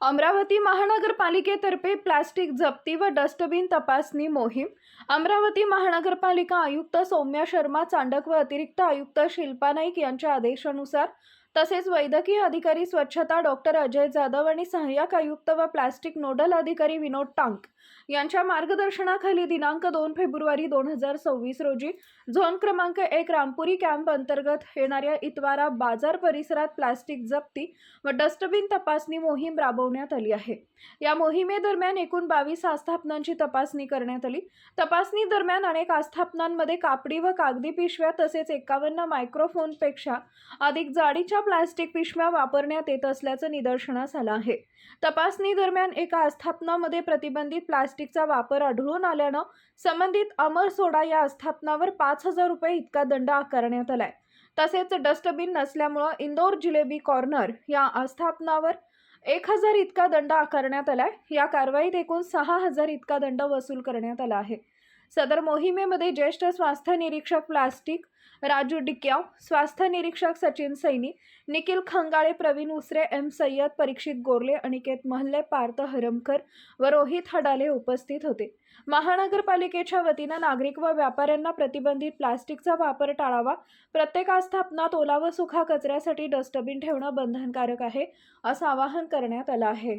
अमरावती महानगरपालिकेतर्फे प्लास्टिक जप्ती व डस्टबिन तपासणी मोहीम। अमरावती महानगरपालिका आयुक्त सौम्या शर्मा चांडक व अतिरिक्त आयुक्त शिल्पा नाईक यांच्या आदेशानुसार तसेच वैद्यकीय अधिकारी स्वच्छता डॉक्टर अजय जाधव आणि सहाय्यक आयुक्त व प्लास्टिक नोडल अधिकारी विनोद टांक यांच्या मार्गदर्शनाखाली दिनांक 2 फेब्रुवारी 2026 रोजी झोन क्रमांक 1 रामपुरी कॅम्प अंतर्गत येणाऱ्या इतवारा बाजार परिसरात प्लास्टिक जप्ती व डस्टबिन तपासणी मोहीम राबवण्यात आली आहे। या मोहिमेदरम्यान एकूण 22 आस्थापनांची तपासणी करण्यात आली। तपासणी दरम्यान अनेक आस्थापनांमध्ये कापडी व कागदी पिशव्या तसेच 51 मायक्रोफोनपेक्षा अधिक जाडीच्या प्लास्टिक पिशव्या वापरण्यात येत असल्याचं निदर्शनास आलं आहे। तपासणी दरम्यान एका आस्थापनामध्ये प्रतिबंधित प्लास्टिकचा वापर आढळून आल्यानं संबंधित अमर सोडा या आस्थापनावर 5,000 रुपये इतका दंड आकारण्यात आलाय। तसेच डस्टबिन नसल्यामुळे इंदोर जिलेबी कॉर्नर या आस्थापनावर 1,000 इतका दंड आकारण्यात आलाय। या कारवाईत एकूण 6,000 इतका दंड वसूल करण्यात आला आहे। सदर मोहिमेमध्ये ज्येष्ठ स्वास्थ्य निरीक्षक प्लास्टिक राजू डिक्याव, स्वास्थ्य निरीक्षक सचिन सैनी, निखिल खंगाळे, प्रवीण उसरे, एम सय्यद, परीक्षित गोरले, अनिकेत महल्ले, पार्थ हरमकर व रोहित हडाले उपस्थित होते। महानगरपालिकेच्या वतीनं नागरिक व व्यापाऱ्यांना प्रतिबंधित प्लास्टिकचा वापर टाळावा, प्रत्येक आस्थापनात ओला व सुका कचऱ्यासाठी डस्टबिन ठेवणं बंधनकारक आहे असं आवाहन करण्यात आलं आहे।